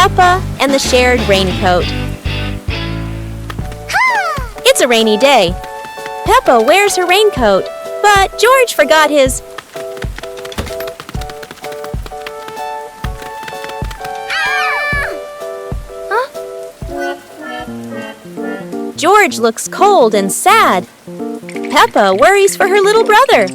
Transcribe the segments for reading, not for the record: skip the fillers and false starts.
Peppa and the shared raincoat. It's a rainy day. Peppa wears her raincoat, but George forgot his. George looks cold and sad. Peppa worries for her little brother.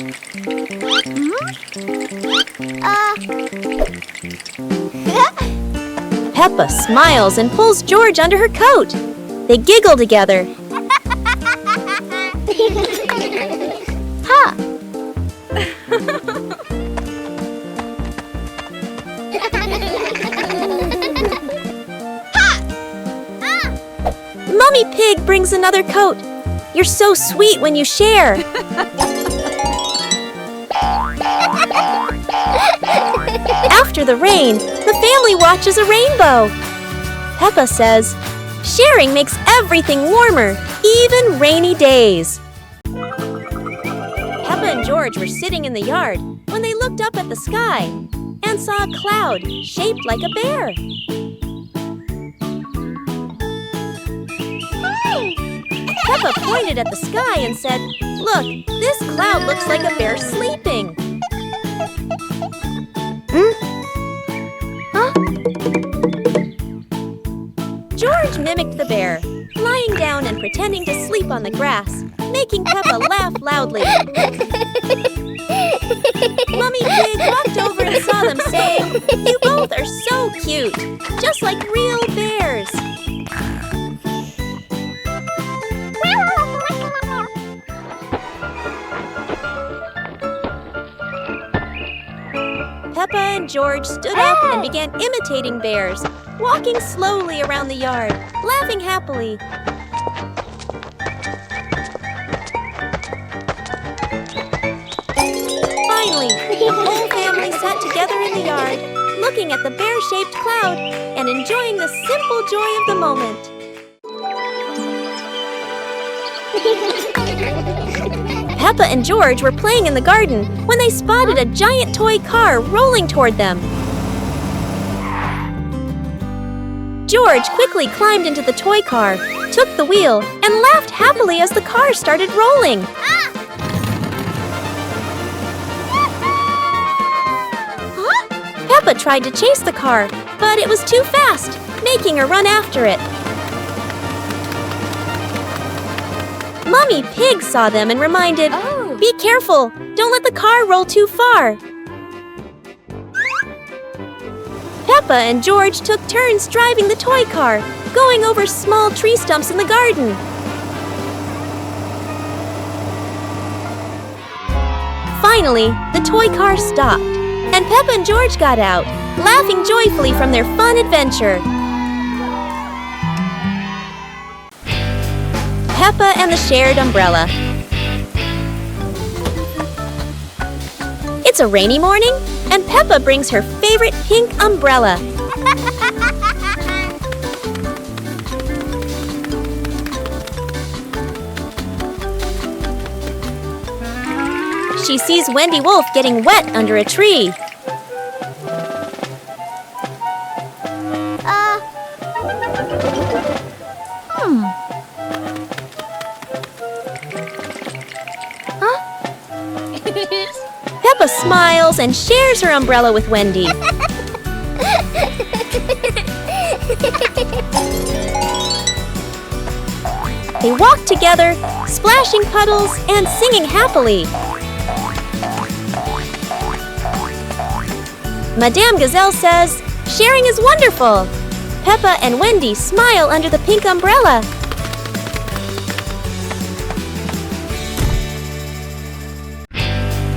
Peppa smiles and pulls George under her coat. They giggle together. Mummy Pig brings another coat. You're so sweet when you share. After the rain, the family watches a rainbow. Peppa says, sharing makes everything warmer, even rainy days. Peppa and George were sitting in the yard when they looked up at the sky and saw a cloud shaped like a bear. Peppa pointed at the sky and said, "Look, this cloud looks like a bear sleeping." George mimicked the bear, lying down and pretending to sleep on the grass, making Peppa laugh loudly. Mummy Pig walked over and saw them, saying, "You both are so cute, just like real bears." Peppa and George stood up and began imitating bears, walking slowly around the yard, laughing happily. Finally, the whole family sat together in the yard, looking at the bear-shaped cloud and enjoying the simple joy of the moment. Peppa and George were playing in the garden when they spotted a giant toy car rolling toward them. George quickly climbed into the toy car, took the wheel, and laughed happily as the car started rolling. Peppa tried to chase the car, but it was too fast, making her run after it. Mummy Pig saw them and reminded, "Be careful, don't let the car roll too far." Peppa and George took turns driving the toy car, going over small tree stumps in the garden. Finally, the toy car stopped, and Peppa and George got out, laughing joyfully from their fun adventure. Peppa and the shared umbrella. It's a rainy morning, and Peppa brings her favorite pink umbrella. She sees Wendy Wolf getting wet under a tree. Peppa smiles and shares her umbrella with Wendy. They walk together, splashing puddles and singing happily. Madame Gazelle says, "Sharing is wonderful." Peppa and Wendy smile under the pink umbrella.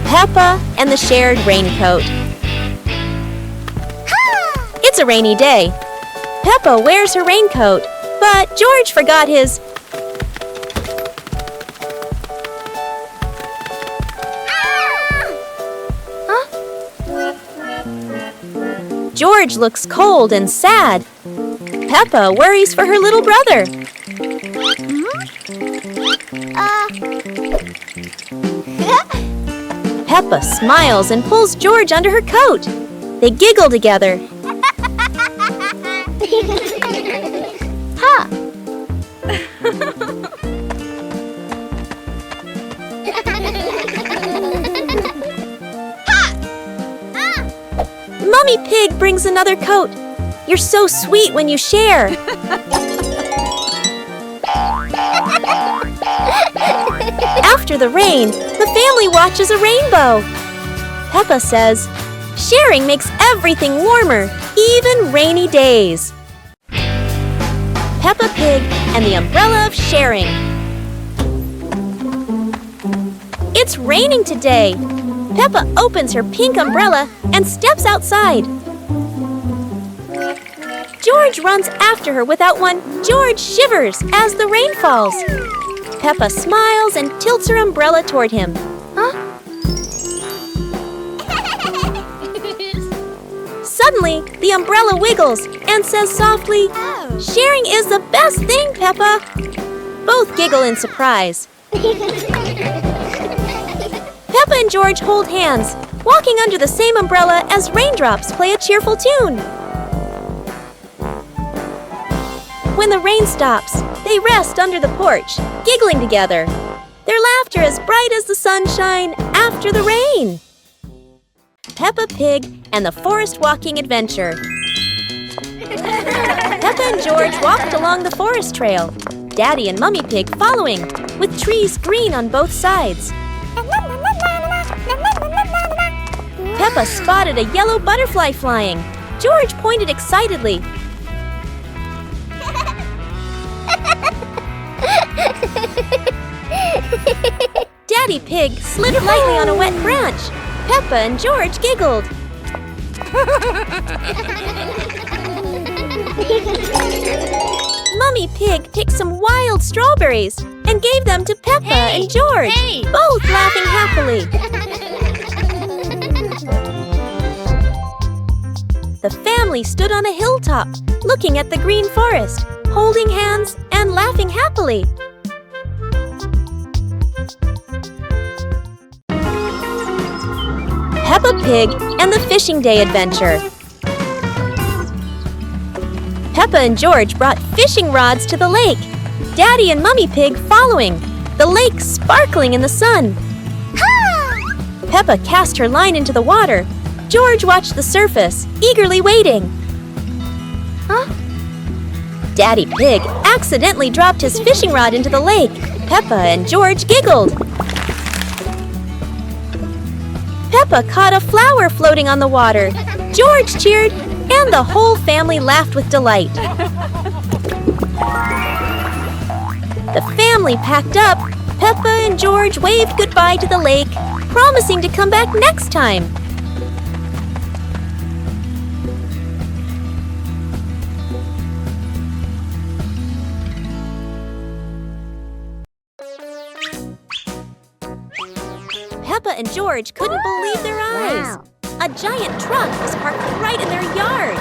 Peppa and the shared raincoat. It's a rainy day. Peppa wears her raincoat, but George forgot his. George looks cold and sad. Peppa worries for her little brother. Peppa smiles and pulls George under her coat. They giggle together. brings another coat. You're so sweet when you share. After the rain, the family watches a rainbow. Peppa says, sharing makes everything warmer, even rainy days. Peppa Pig and the Umbrella of Sharing. It's raining today. Peppa opens her pink umbrella and steps outside. George runs after her without one. George shivers as the rain falls. Peppa smiles and tilts her umbrella toward him. Huh? Suddenly, the umbrella wiggles and says softly, "Sharing is the best thing, Peppa." Both giggle in surprise. Peppa and George hold hands, walking under the same umbrella as raindrops play a cheerful tune. When the rain stops, they rest under the porch, giggling together. Their laughter as bright as the sunshine after the rain. Peppa Pig and the Forest Walking Adventure. Peppa and George walked along the forest trail, Daddy and Mummy Pig following, with trees green on both sides. Peppa spotted a yellow butterfly flying. George pointed excitedly. Daddy Pig slid lightly on a wet branch. Peppa and George giggled. Mummy Pig picked some wild strawberries and gave them to Peppa and George, both laughing happily. The family stood on a hilltop, looking at the green forest, holding hands and laughing happily. Peppa Pig and the Fishing Day Adventure. Peppa and George brought fishing rods to the lake, Daddy and Mummy Pig following, the lake sparkling in the sun. Peppa cast her line into the water. George watched the surface, eagerly waiting. Daddy Pig accidentally dropped his fishing rod into the lake. Peppa and George giggled. Peppa caught a flower floating on the water. George cheered, and the whole family laughed with delight. The family packed up. Peppa and George waved goodbye to the lake, promising to come back next time. Peppa and George couldn't believe their eyes. Wow. A giant truck was parked right in their yard.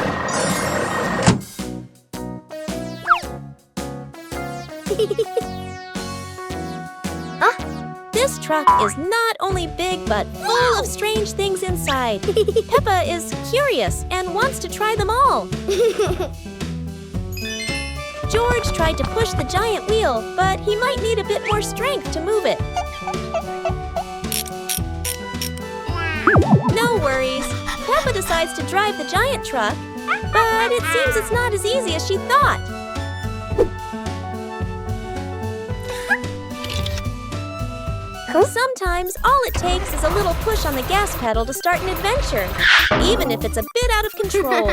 This truck is not only big but full of strange things inside. Peppa is curious and wants to try them all. George tried to push the giant wheel, but he might need a bit more strength to move it. No worries. Peppa decides to drive the giant truck, but it seems it's not as easy as she thought. Sometimes all it takes is a little push on the gas pedal to start an adventure, even if it's a bit out of control.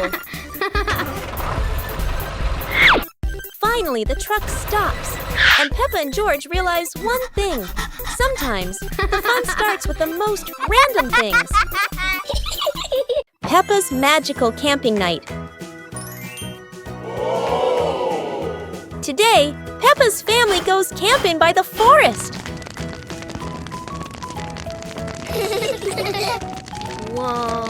Finally, the truck stops, and Peppa and George realize one thing. Sometimes, the fun starts with the most random things. Peppa's magical camping night. Today, Peppa's family goes camping by the forest. Whoa.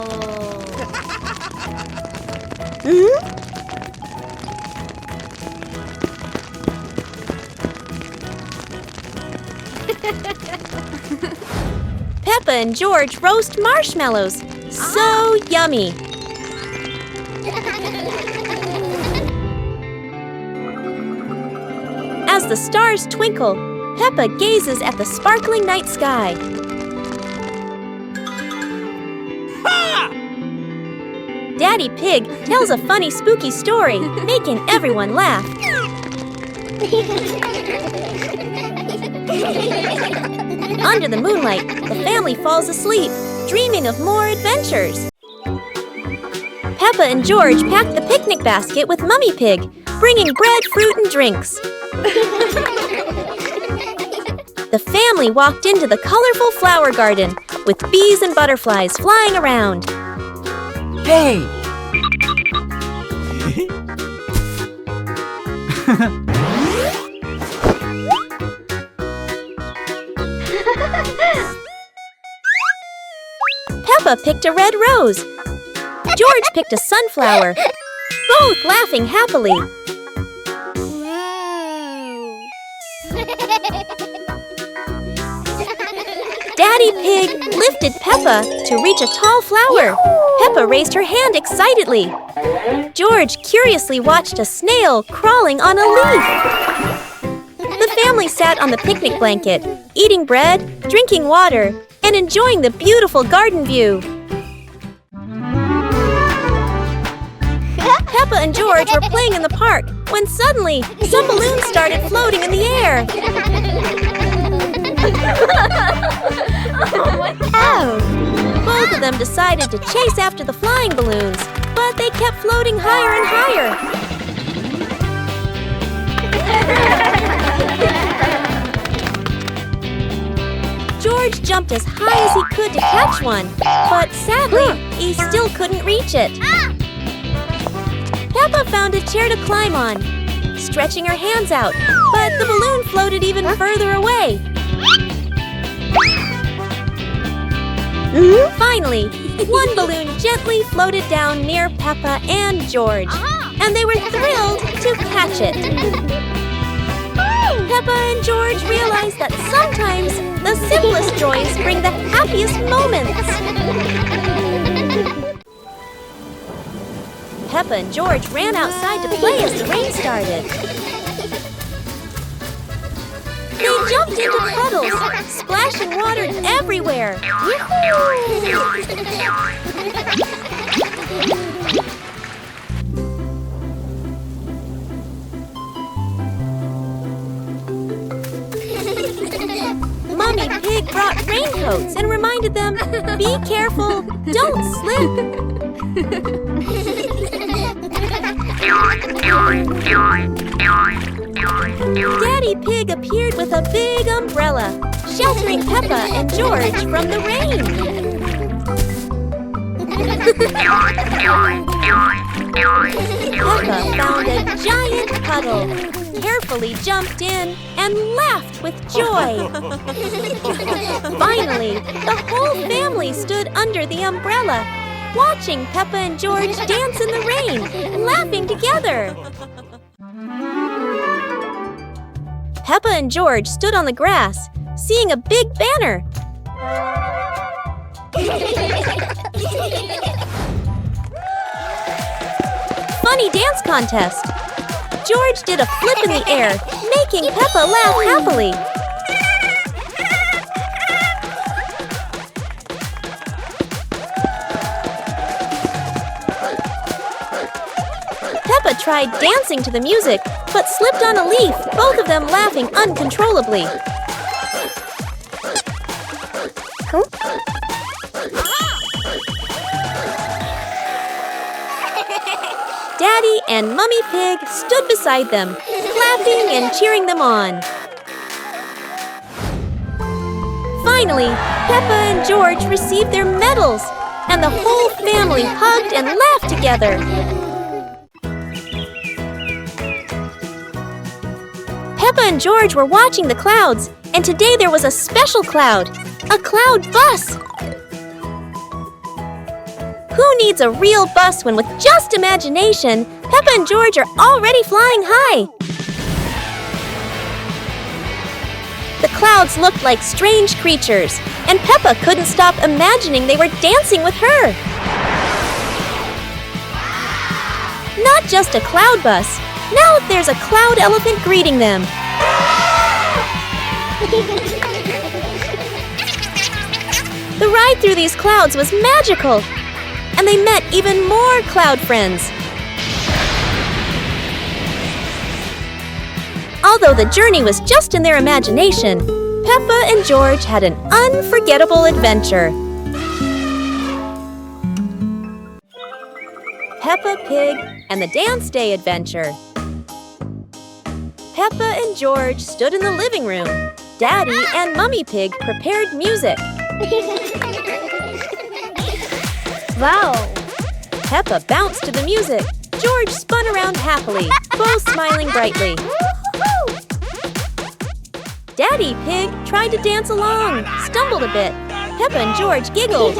Peppa and George roast marshmallows. So yummy. As the stars twinkle, Peppa gazes at the sparkling night sky. Daddy Pig tells a funny, spooky story, making everyone laugh. Under the moonlight, the family falls asleep, dreaming of more adventures. Peppa and George pack the picnic basket with Mummy Pig, bringing bread, fruit, and drinks. The family walked into the colorful flower garden, with bees and butterflies flying around. Hey! Peppa picked a red rose. George picked a sunflower, both laughing happily. Daddy Pig lifted Peppa to reach a tall flower. Peppa raised her hand excitedly. George curiously watched a snail crawling on a leaf. The family sat on the picnic blanket, eating bread, drinking water, and enjoying the beautiful garden view. Peppa and George were playing in the park when suddenly some balloons started floating in the air. Oh! Both of them decided to chase after the flying balloons, but they kept floating higher and higher. George jumped as high as he could to catch one, but sadly, he still couldn't reach it. Peppa found a chair to climb on, stretching her hands out, but the balloon floated even further away. Finally, one balloon gently floated down near Peppa and George, and they were thrilled to catch it. Peppa and George realized that sometimes the simplest joys bring the happiest moments. Peppa and George ran outside to play as the rain started. They jumped into puddles, splashing water everywhere. Mummy Pig brought raincoats and reminded them, "Be careful, don't slip." Daddy Pig appeared with a big umbrella, sheltering Peppa and George from the rain. Peppa found a giant puddle, carefully jumped in, and laughed with joy. Finally, the whole family stood under the umbrella, watching Peppa and George dance in the rain, laughing together. Peppa and George stood on the grass, seeing a big banner. Funny dance contest. George did a flip in the air, making Peppa laugh happily. Peppa tried dancing to the music, but slipped on a leaf, both of them laughing uncontrollably. Daddy and Mummy Pig stood beside them, clapping and cheering them on. Finally, Peppa and George received their medals, and the whole family hugged and laughed together. Peppa and George were watching the clouds, and today there was a special cloud, a cloud bus. Who needs a real bus when with just imagination, Peppa and George are already flying high? The clouds looked like strange creatures, and Peppa couldn't stop imagining they were dancing with her. Not just a cloud bus. Now there's a cloud elephant greeting them. The ride through these clouds was magical. and they met even more cloud friends. Although the journey was just in their imagination, Peppa and George had an unforgettable adventure. Peppa Pig and the Dance Day Adventure. Peppa and George stood in the living room. Daddy and Mummy Pig prepared music. Wow! Peppa bounced to the music. George spun around happily, both smiling brightly. Daddy Pig tried to dance along, stumbled a bit. Peppa and George giggled.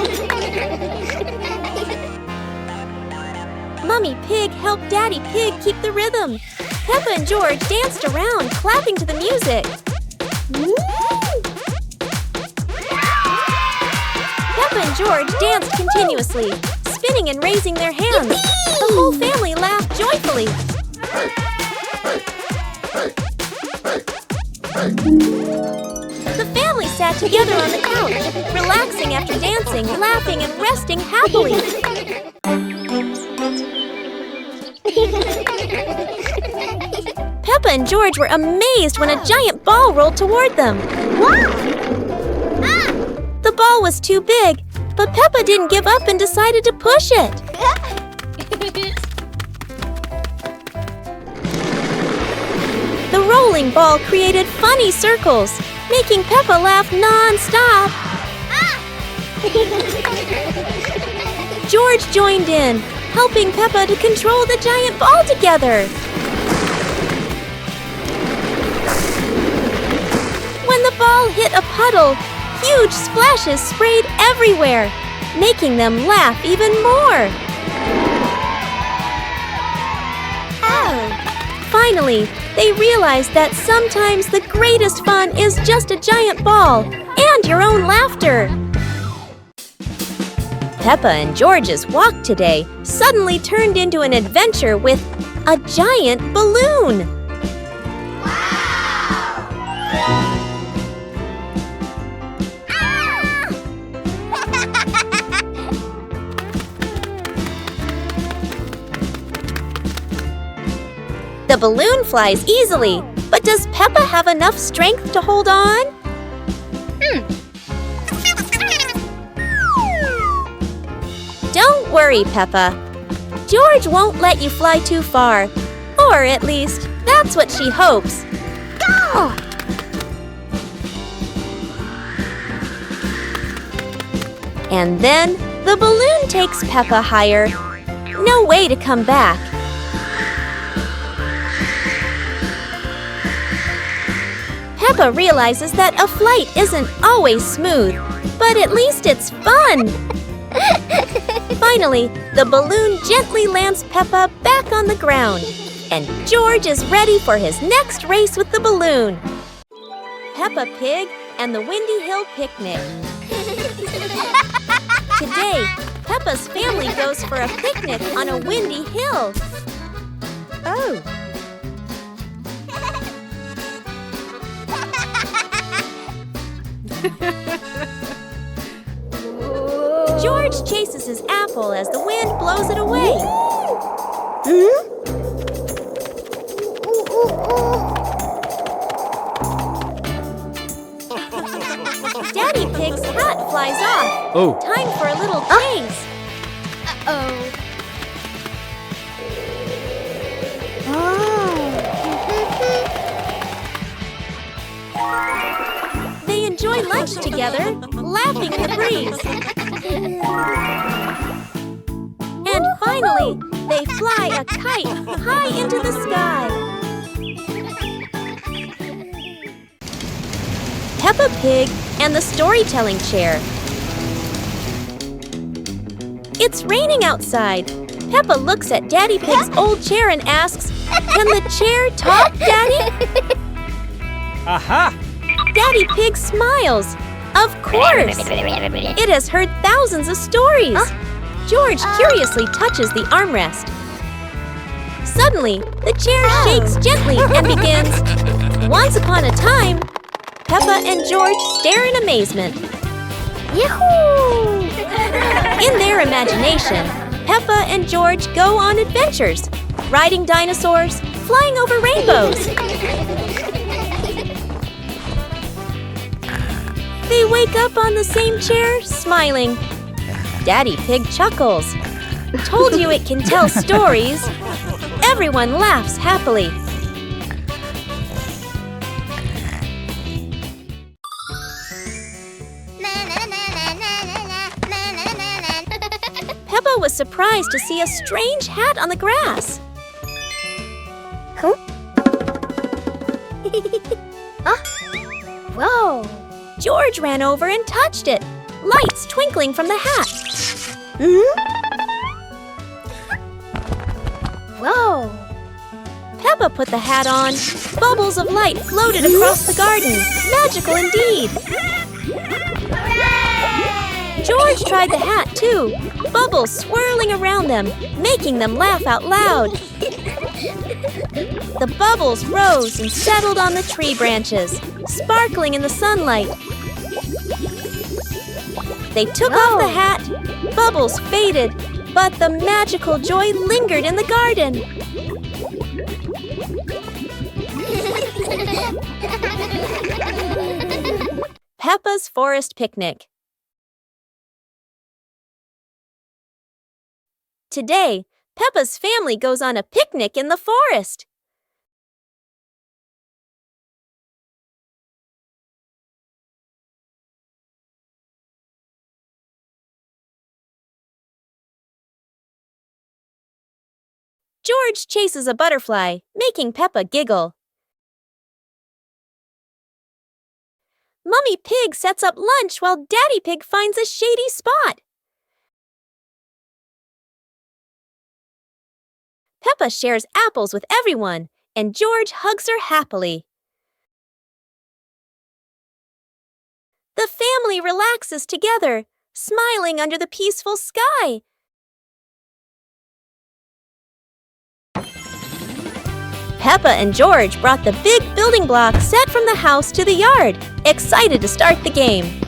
Mummy Pig helped Daddy Pig keep the rhythm. Peppa and George danced around, clapping to the music. Peppa and George danced continuously, spinning and raising their hands. The whole family laughed joyfully. The family sat together on the couch, relaxing after dancing, laughing and resting happily. Peppa and George were amazed when a giant ball rolled toward them. The ball was too big, but Peppa didn't give up and decided to push it. The rolling ball created funny circles, making Peppa laugh non-stop. George joined in, helping Peppa to control the giant ball together. When the ball hit a puddle, huge splashes sprayed everywhere, making them laugh even more. Finally, they realized that sometimes the greatest fun is just a giant ball and your own laughter. Peppa and George's walk today suddenly turned into an adventure with a giant balloon. The balloon flies easily, but does Peppa have enough strength to hold on? Don't worry, Peppa. George won't let you fly too far. Or at least, that's what she hopes. Go! And then, the balloon takes Peppa higher. No way to come back. Peppa realizes that a flight isn't always smooth, but at least it's fun. Finally, the balloon gently lands Peppa back on the ground, and George is ready for his next race with the balloon. Peppa Pig and the Windy Hill Picnic. Today, Peppa's family goes for a picnic on a windy hill. Oh. George chases his apple as the wind blows it away. Daddy Pig's hat flies off. Oh. Time for a little chase. They enjoy lunch together, laughing in the breeze. And finally, they fly a kite high into the sky. Peppa Pig and the Storytelling Chair. It's raining outside. Peppa looks at Daddy Pig's old chair and asks, "Can the chair talk, Daddy?" Aha! Daddy Pig smiles. Of course! It has heard thousands of stories. George curiously touches the armrest. Suddenly, the chair shakes gently and begins, "Once upon a time." Peppa and George stare in amazement. Yahoo! In their imagination, Peppa and George go on adventures, riding dinosaurs, flying over rainbows. They wake up on the same chair, smiling. Daddy Pig chuckles. Told you it can tell stories. Everyone laughs happily. Peppa was surprised to see a strange hat on the grass. Huh? Whoa! George ran over and touched it, lights twinkling from the hat. Whoa! Peppa put the hat on. Bubbles of light floated across the garden. Magical indeed. George tried the hat too, bubbles swirling around them, making them laugh out loud. The bubbles rose and settled on the tree branches, sparkling in the sunlight. They took off the hat, bubbles faded, but the magical joy lingered in the garden. Peppa's Forest Picnic. Today, Peppa's family goes on a picnic in the forest. George chases a butterfly, making Peppa giggle. Mummy Pig sets up lunch while Daddy Pig finds a shady spot. Peppa shares apples with everyone, and George hugs her happily. The family relaxes together, smiling under the peaceful sky. Peppa and George brought the big building block set from the house to the yard, excited to start the game.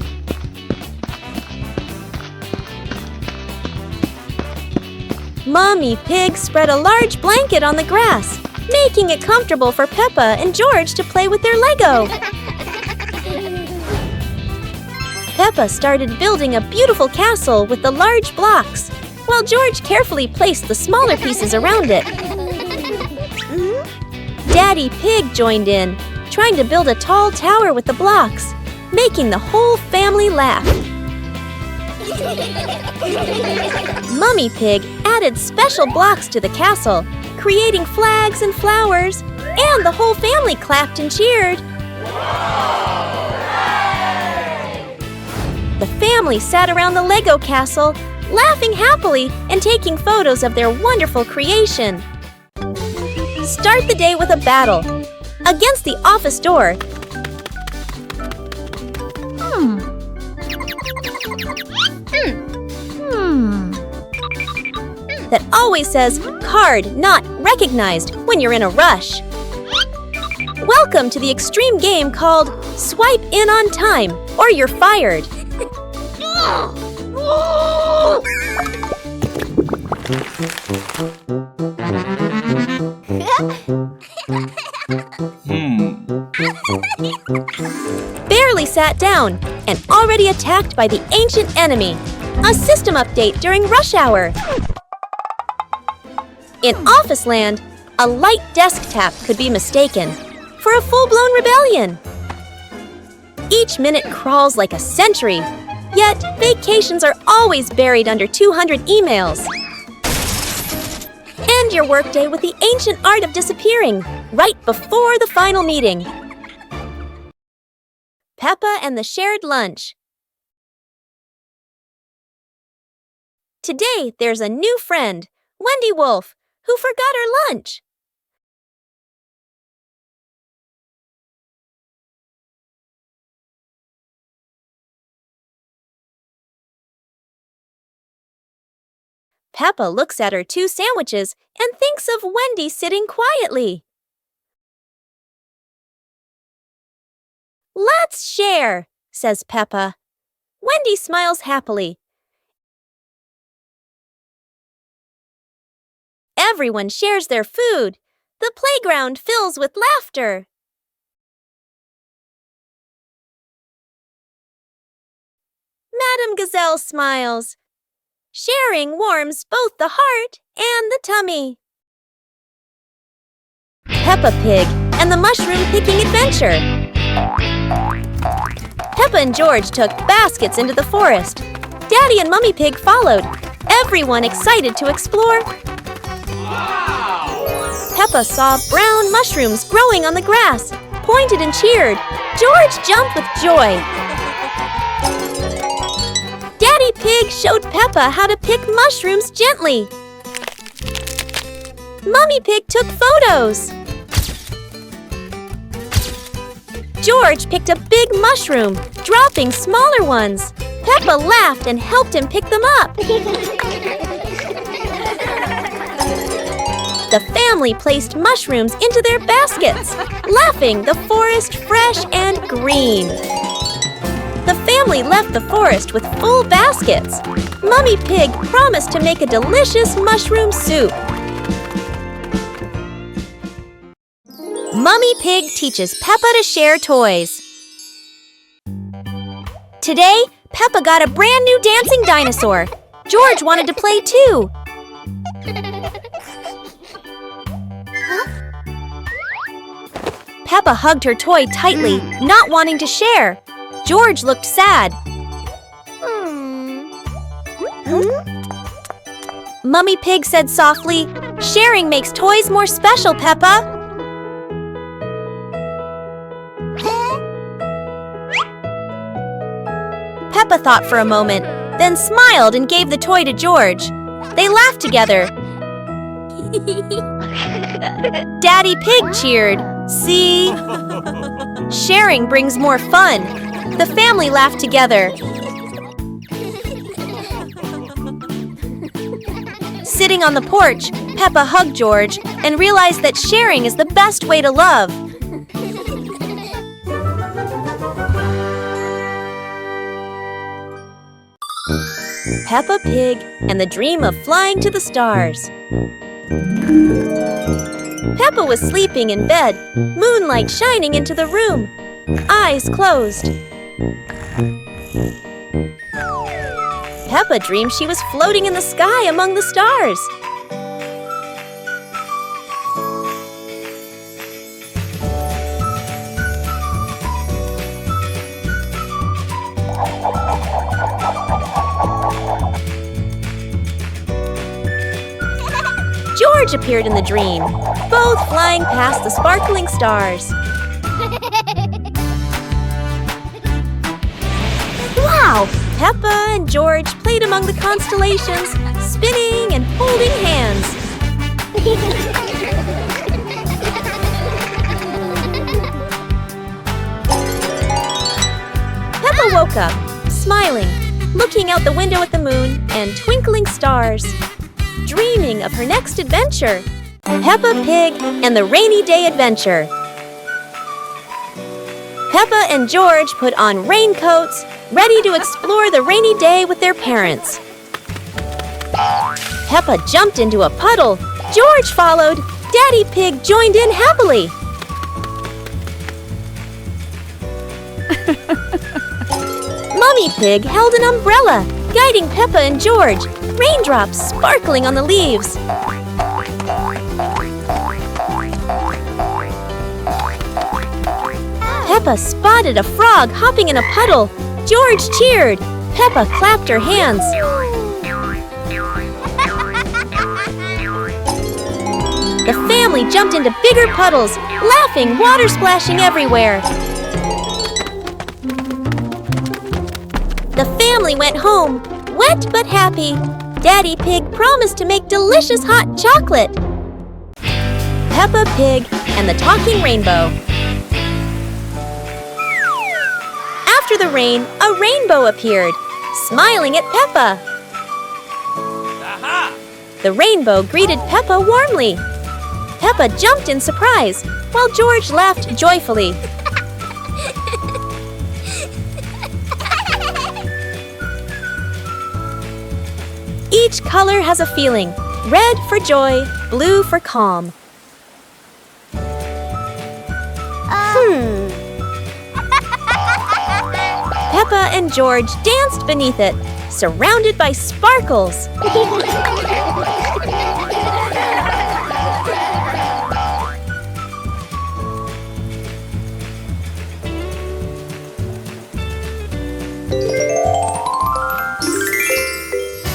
Mummy Pig spread a large blanket on the grass, making it comfortable for Peppa and George to play with their Lego. Peppa started building a beautiful castle with the large blocks, while George carefully placed the smaller pieces around it. Daddy Pig joined in, trying to build a tall tower with the blocks, making the whole family laugh. Mummy Pig added special blocks to the castle, creating flags and flowers, and the whole family clapped and cheered. The family sat around the Lego castle, laughing happily and taking photos of their wonderful creation. Start the day with a battle. Against the office door. That always says, card not recognized when you're in a rush. Welcome to the extreme game called Swipe In on Time or You're Fired. Barely sat down and already attacked by the ancient enemy. A system update during rush hour. In Office Land, a light desk tap could be mistaken for a full-blown rebellion. Each minute crawls like a century, yet vacations are always buried under 200 emails. End your workday with the ancient art of disappearing right before the final meeting. Peppa and the shared lunch. Today, there's a new friend, Wendy Wolf, who forgot her lunch. Peppa looks at her 2 sandwiches and thinks of Wendy sitting quietly. Let's share, says Peppa. Wendy smiles happily. Everyone shares their food. The playground fills with laughter. Madame Gazelle smiles. Sharing warms both the heart and the tummy. Peppa Pig and the Mushroom Picking Adventure. Peppa and George took baskets into the forest. Daddy and Mummy Pig followed, everyone excited to explore. Wow! Peppa saw brown mushrooms growing on the grass, pointed and cheered. George jumped with joy. Daddy Pig showed Peppa how to pick mushrooms gently. Mummy Pig took photos. George picked a big mushroom, dropping smaller ones. Peppa laughed and helped him pick them up. The family placed mushrooms into their baskets, laughing the forest fresh and green. The family left the forest with full baskets. Mummy Pig promised to make a delicious mushroom soup. Mummy Pig teaches Peppa to share toys. Today, Peppa got a brand new dancing dinosaur. George wanted to play too. Peppa hugged her toy tightly, not wanting to share. George looked sad. Mummy Pig said softly, "Sharing makes toys more special, Peppa." Peppa thought for a moment, then smiled and gave the toy to George. They laughed together. Daddy Pig cheered. See? Sharing brings more fun. The family laughed together. Sitting on the porch, Peppa hugged George and realized that sharing is the best way to love. Peppa Pig and the Dream of Flying to the Stars. Peppa was sleeping in bed, moonlight shining into the room, eyes closed. Peppa dreamed she was floating in the sky among the stars. George appeared in the dream, both flying past the sparkling stars. Wow! Peppa and George played among the constellations, spinning and holding hands. Peppa woke up, smiling, looking out the window at the moon and twinkling stars, dreaming of her next adventure. Peppa Pig and the Rainy Day Adventure. Peppa and George put on raincoats, ready to explore the rainy day with their parents. Peppa jumped into a puddle. George followed. Daddy Pig joined in happily. Mummy Pig held an umbrella, guiding Peppa and George, raindrops sparkling on the leaves. Peppa spotted a frog hopping in a puddle. George cheered. Peppa clapped her hands. The family jumped into bigger puddles, laughing, water splashing everywhere. The family went home, wet but happy. Daddy Pig promised to make delicious hot chocolate. Peppa Pig and the Talking Rainbow. After the rain, a rainbow appeared, smiling at Peppa. Aha! The rainbow greeted Peppa warmly. Peppa jumped in surprise, while George laughed joyfully. Each color has a feeling. Red for joy, blue for calm. Peppa and George danced beneath it, surrounded by sparkles.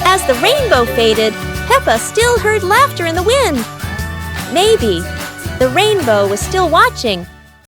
As the rainbow faded, Peppa still heard laughter in the wind. Maybe the rainbow was still watching